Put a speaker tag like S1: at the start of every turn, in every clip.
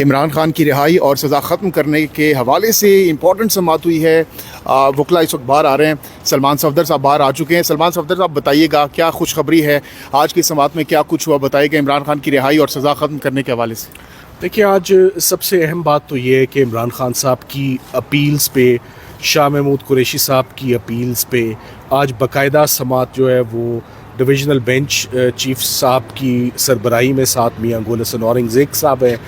S1: इमरान खान की रिहाई और सज़ा ख़त्म करने के हवाले से इम्पॉर्टेंट समाअत हुई है। वकला इस वक्त बाहर आ रहे हैं। सलमान सफदर साहब बाहर आ चुके हैं। सलमान सफदर साहब बताइएगा क्या खुशखबरी है, आज की समाअत में क्या कुछ हुआ, बताइएगा इमरान खान की रिहाई और सज़ा ख़त्म करने के हवाले से।
S2: देखिए, आज सबसे अहम बात तो ये है कि इमरान खान साहब की अपील्स पे, शाह महमूद कुरैशी साहब की अपील्स पे आज बाकायदा समाअत जो है वो डिविजनल बेंच चीफ साहब की सरबराही में, साथ मियां गुल हसन औरंगज़ेब साहब है।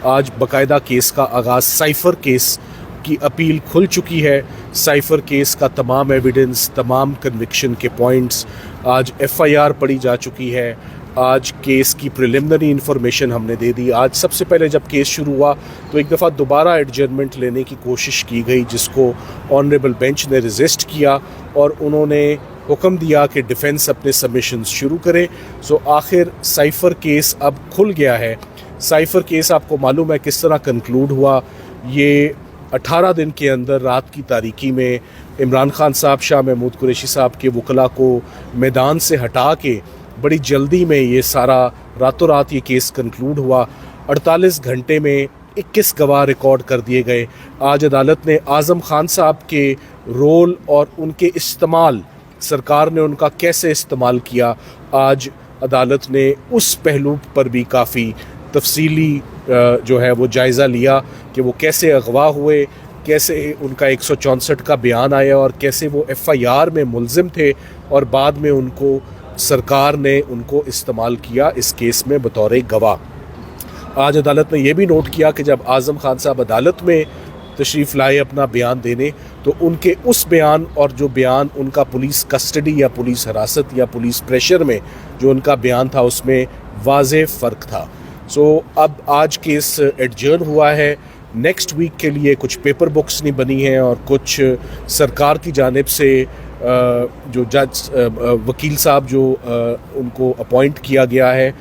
S2: आज बाकायदा केस का आगाज़, साइफ़र केस की अपील खुल चुकी है। साइफ़र केस का तमाम एविडेंस, तमाम कन्विक्शन के पॉइंट्स, आज FIR पढ़ी जा चुकी है। आज केस की प्रिलिमिनरी इन्फॉर्मेशन हमने दे दी। आज सबसे पहले जब केस शुरू हुआ तो एक दफ़ा दोबारा एडजर्नमेंट लेने की कोशिश की गई, जिसको ऑनरेबल बेंच ने रेजिस्ट किया और उन्होंने हुक्म दिया कि डिफेंस अपने सबमिशंस शुरू करे। सो आखिर साइफ़र केस अब खुल गया है। साइफ़र केस आपको मालूम है किस तरह कंक्लूड हुआ। ये 18 दिन के अंदर रात की तारीकी में इमरान खान साहब, शाह महमूद कुरैशी साहब के वकला को मैदान से हटा के बड़ी जल्दी में ये सारा रातों रात ये केस कंक्लूड हुआ। 48 घंटे में 21 गवाह रिकॉर्ड कर दिए गए। आज अदालत ने आज़म खान साहब के रोल और उनके इस्तेमाल, सरकार ने उनका कैसे इस्तेमाल किया, आज अदालत ने उस पहलू पर भी काफ़ी तफसीली जो है वो जायज़ा लिया कि वो कैसे अगवा हुए, कैसे उनका 164 का बयान आया और कैसे वो FIR में मुलजिम थे और बाद में उनको सरकार ने उनको इस्तेमाल किया इस केस में बतौर गवाह। आज अदालत ने यह भी नोट किया कि जब आज़म खान साहब अदालत में तशरीफ़ लाए अपना बयान देने, तो उनके उस बयान और जो बयान उनका पुलिस कस्टडी या पुलिस हिरासत या पुलिस प्रेशर में जो उनका बयान था उसमें वाज़ेह फ़र्क था। सो अब आज केस एडजर्न हुआ है। नेक्स्ट वीक के लिए कुछ पेपर बुक्स नहीं बनी हैं और कुछ सरकार की जानिब से जो जज वकील साहब जो उनको अपॉइंट किया गया है,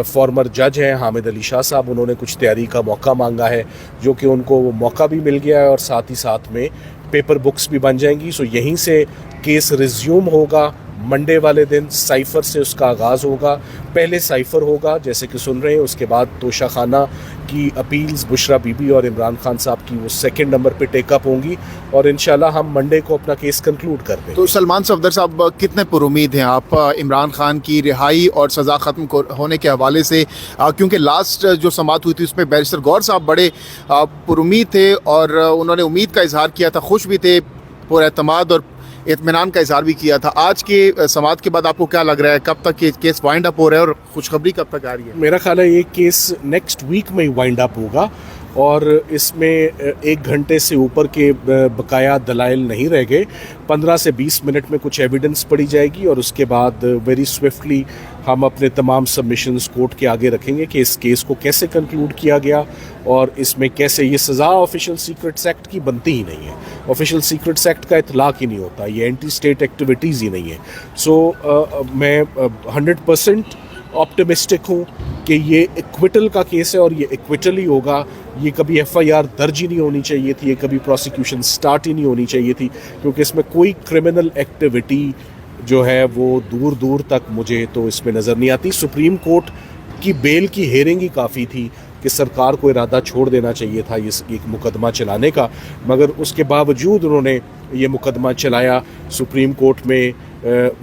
S2: फॉर्मर जज हैं हामिद अली शाह साहब, उन्होंने कुछ तैयारी का मौका मांगा है जो कि उनको वो मौका भी मिल गया है और साथ ही साथ में पेपर बुक्स भी बन जाएंगी। सो यहीं से केस रिज्यूम होगा। मंडे वाले दिन साइफ़र से उसका आगाज़ होगा। पहले साइफ़र होगा जैसे कि सुन रहे हैं, उसके बाद तोशा खाना की अपील्स बुशरा बीबी और इमरान खान साहब की वो सेकंड नंबर पे टेकअप होंगी और इंशाल्लाह हम मंडे को अपना केस कंक्लूड कर देंगे।
S1: तो सलमान सफदर साहब कितने पुरुमीद हैं आप इमरान खान की रिहाई और सज़ा ख़त्म होने के हवाले से, क्योंकि लास्ट जो समाअत हुई थी उसमें बैरिस्टर गौर साहब बड़े पुरुमीद थे और उन्होंने उम्मीद का इजहार किया था, खुश भी थे, पुरएतमाद और इत्मीनान का इजहार भी किया था। आज के समाअत के बाद आपको क्या लग रहा है, कब तक ये केस वाइंड अप हो रहा है और खुशखबरी कब तक आ रही है?
S2: मेरा ख्याल है ये केस नेक्स्ट वीक में ही वाइंड अप होगा और इसमें 1 घंटे से ऊपर के बकाया दलाइल नहीं रह गए। 15 से 20 मिनट में कुछ एविडेंस पड़ी जाएगी और उसके बाद वेरी स्विफ्टली हम अपने तमाम सबमिशंस कोर्ट के आगे रखेंगे कि इस केस को कैसे कंक्लूड किया गया और इसमें कैसे ये सज़ा ऑफिशियल सीक्रेट्स एक्ट की बनती ही नहीं है। ऑफिशियल सीक्रेट्स एक्ट का इतलाक़ ही नहीं होता, ये एंटी स्टेट एक्टिविटीज़ ही नहीं है। सो मैं 100% ऑप्टिमिस्टिक हूँ कि ये एक्विटल का केस है और ये एक्विटल ही होगा। ये कभी FIR दर्ज ही नहीं होनी चाहिए थी, ये कभी प्रोसिक्यूशन स्टार्ट ही नहीं होनी चाहिए थी, क्योंकि इसमें कोई क्रिमिनल एक्टिविटी जो है वो दूर दूर तक मुझे तो इसमें नज़र नहीं आती। सुप्रीम कोर्ट की बेल की हेयरिंग ही काफ़ी थी कि सरकार को इरादा छोड़ देना चाहिए था ये एक मुकदमा चलाने का, मगर उसके बावजूद उन्होंने ये मुकदमा चलाया। सुप्रीम कोर्ट में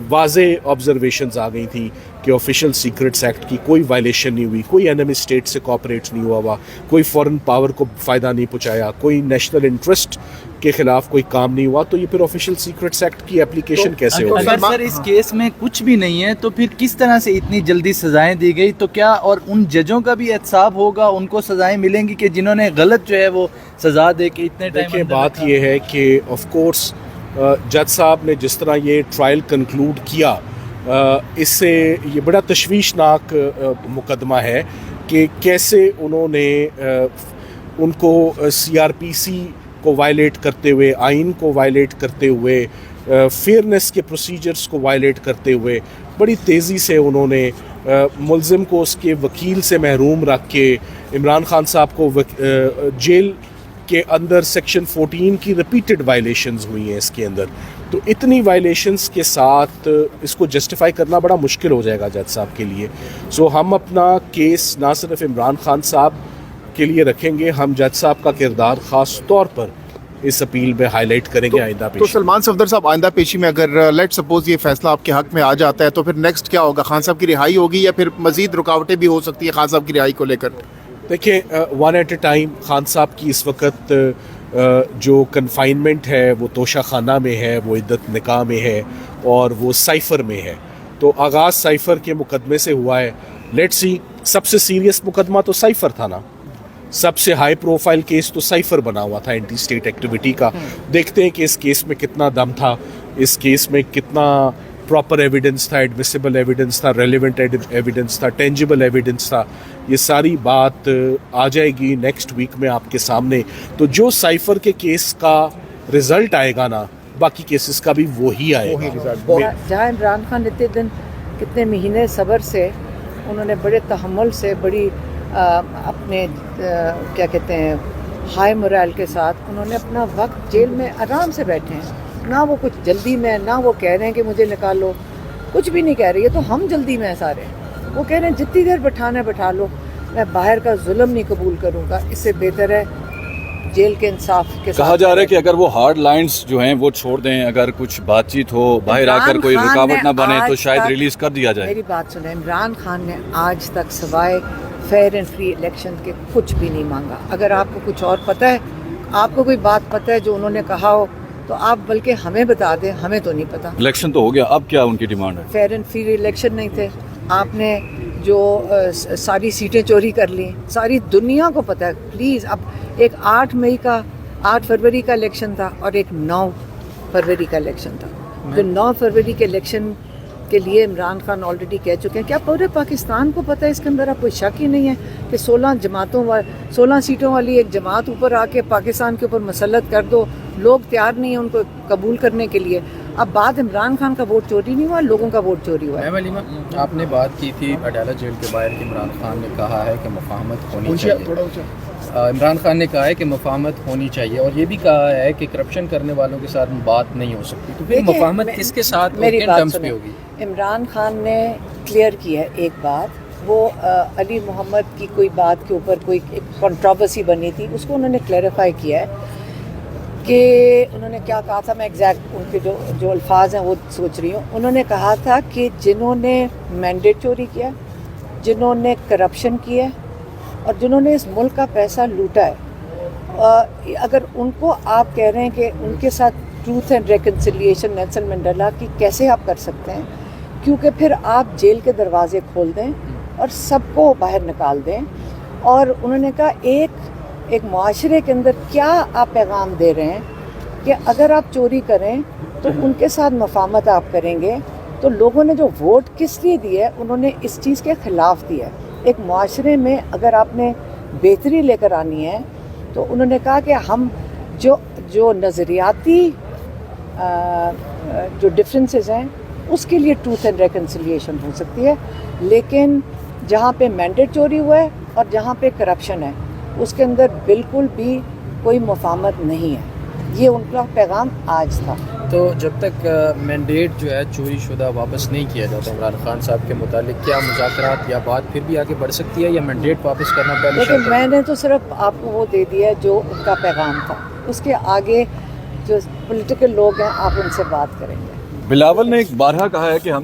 S2: वाज़े ऑब्जर्वेशंस आ गई थी कि ऑफिशियल सीक्रेट्स एक्ट की कोई वायलेशन नहीं हुई, कोई एनिमी स्टेट से कोऑपरेट नहीं हुआ, कोई फॉरेन पावर को फ़ायदा नहीं पहुंचाया, कोई नेशनल इंटरेस्ट के खिलाफ कोई काम नहीं हुआ, तो ये फिर ऑफिशियल सीक्रेट्स एक्ट की एप्लीकेशन कैसे होगी?
S3: अगर सर इस केस में कुछ भी नहीं है तो फिर किस तरह से इतनी जल्दी सजाएं दी गई? तो क्या और उन जजों का भी एहतसाब होगा, उनको सजाएं मिलेंगी कि जिन्होंने गलत जो है वो सजा दे के इतने टाइम?
S2: देखिए, बात ये है कि ऑफ कोर्स जज साहब ने जिस तरह ये ट्रायल कंक्लूड किया, इससे ये बड़ा तशवीशनाक मुकदमा है कि कैसे उन्होंने उनको CRPC को वायलेट करते हुए, आइन को वायलेट करते हुए, फेयरनेस के प्रोसीजर्स को वायलेट करते हुए बड़ी तेज़ी से उन्होंने मुलजिम को उसके वकील से महरूम रख के इमरान खान साहब को जेल के अंदर सेक्शन 14 की रिपीटेड वायलेशंस हुई हैं इसके अंदर। तो इतनी वायलेशंस के साथ इसको जस्टिफाई करना बड़ा मुश्किल हो जाएगा जज साहब के लिए। सो हम अपना केस ना सिर्फ इमरान खान साहब के लिए रखेंगे। हम जज साहब का किरदार ख़ास तौर पर इस अपील में हाईलाइट करेंगे आइंदा
S1: तो
S2: पेशी।
S1: सलमान सफदर साहब, आइंदा पेशी में अगर लेट सपोज ये फैसला आपके हक में आ जाता है तो फिर नेक्स्ट क्या होगा? खान साहब की रिहाई होगी या फिर मजीद रुकावटें भी हो सकती है खान साहब की रिहाई को लेकर?
S2: देखिए, one at a time Khan साहब की इस वक्त जो कन्फाइनमेंट है वो तोशा खाना में है, वो इद्दत निकाह में है और वो साइफ़र में है। तो आगाज़ साइफ़र के मुकदमे से हुआ है। लेट्स सी, सबसे सीरियस मुकदमा तो साइफ़र था ना, सबसे हाई प्रोफाइल केस तो साइफ़र बना हुआ था एंटी स्टेट एक्टिविटी का। देखते हैं कि इस केस में कितना दम था, इस केस में कितना प्रॉपर एविडेंस था, एडमिसिबल एविडेंस था, रेलिवेंट एविडेंस था, टेंजिबल एविडेंस था। ये सारी बात आ जाएगी नेक्स्ट वीक में आपके सामने। तो जो साइफ़र के केस का रिज़ल्ट आएगा ना, बाकी केसेस का भी वही आएगा।
S4: जहाँ इमरान खान इतने दिन, कितने महीने सब्र से, उन्होंने बड़े तहम्मुल से, बड़ी अपने क्या कहते हैं हाई मोरल के साथ उन्होंने अपना वक्त जेल में आराम से बैठे हैं। ना वो कुछ जल्दी में, ना वो कह रहे हैं कि मुझे निकालो, कुछ भी नहीं कह रही है। तो हम जल्दी में हैं सारे। वो कह रहे हैं जितनी देर बैठाना है बैठा लो, मैं बाहर का जुल्म नहीं कबूल करूँगा। इससे बेहतर है जेल के इंसाफ के साथ।
S5: कहा जा रहा है कि अगर वो हार्ड लाइंस जो हैं वो छोड़ दें, अगर कुछ बातचीत हो, बाहर आकर कोई रुकावट ना बने तो शायद रिलीज कर दिया जाए।
S4: मेरी बात सुने, इमरान खान ने आज तक सवाए फेयर एंड फ्री इलेक्शन के कुछ भी नहीं मांगा। अगर आपको कुछ और पता है, आपको कोई बात पता है जो उन्होंने कहा हो, तो आप बल्कि हमें बता दें, हमें तो नहीं पता।
S5: इलेक्शन तो हो गया, अब क्या उनकी डिमांड है?
S4: फेयर एंड फ्री इलेक्शन नहीं थे। आपने जो सारी सीटें चोरी कर ली, सारी दुनिया को पता है। प्लीज़, अब एक 8 फरवरी का इलेक्शन था और एक 9 फरवरी का इलेक्शन था। जो 9 फरवरी के इलेक्शन के लिए इमरान खान ऑलरेडी कह चुके हैं। क्या पूरे पाकिस्तान को पता है? इसके अंदर आप कोई शक ही नहीं है कि 16 सीटों वाली एक जमात ऊपर आके पाकिस्तान के ऊपर मसलत कर दो। लोग तैयार नहीं हैं उनको कबूल करने के लिए। अब बात इमरान खान का वोट चोरी नहीं हुआ, लोगों का वोट चोरी हुआ है।
S6: वलीमा, आपने बात की थी अडालत जेल के बाहर कि इमरान खान ने कहा है कि मुफाहमत होनी चाहिए। इमरान खान ने कहा है कि मुफाहमत होनी चाहिए और ये भी कहा है कि करप्शन करने वालों के साथ बात नहीं हो सकती। तो फिर मुफाहमत किसके साथ और किन टर्म्स पे होगी?
S4: इमरान खान ने क्लियर किया है एक बात। वो अली मोहम्मद की कोई बात के ऊपर कोई कंट्रोवर्सी बनी थी, उसको उन्होंने क्लैरिफाई किया है कि उन्होंने क्या कहा था। मैं एग्जैक्ट उनके जो अल्फाज हैं वो सोच रही हूँ। उन्होंने कहा था कि जिन्होंने मैंडेट चोरी किया, जिन्होंने करप्शन किया और जिन्होंने इस मुल्क का पैसा लूटा है, अगर उनको आप कह रहे हैं कि उनके साथ truth and reconciliation Nelson Mandela की कैसे आप कर सकते हैं? क्योंकि फिर आप जेल के दरवाजे खोल दें और सबको बाहर निकाल दें। और उन्होंने कहा एक मुआशरे के अंदर क्या आप पैगाम दे रहे हैं कि अगर आप चोरी करें तो उनके साथ मुफाहमत आप करेंगे। तो लोगों ने जो वोट किस लिए दिया है, उन्होंने इस चीज़ के ख़िलाफ़ दिया है। एक मुआशरे में अगर आपने बेहतरी लेकर आनी है तो उन्होंने कहा कि हम जो नज़रियाती जो डिफरेंसेस हैं उसके लिए ट्रूथ एंड रिकन्सिलिएशन हो सकती है, लेकिन जहाँ पे मैंडेट चोरी हुआ है और जहाँ पे करप्शन है उसके अंदर बिल्कुल भी कोई मुफाहमत नहीं है। ये उनका पैगाम आज था।
S6: तो जब तक मैंडेट जो है चोरी शुदा वापस नहीं किया जाता इमरान खान साहब के मुतालिक, क्या मुज़ाकरात या बात फिर भी आगे बढ़ सकती है या मैंडेट वापस करना पहले?
S4: लेकिन मैंने तो सिर्फ आपको वो दे दिया है जो उनका पैगाम था। उसके आगे जो पॉलिटिकल लोग हैं आप उनसे बात करेंगे।
S5: बिलावल ने एक बारहा कहा है कि हम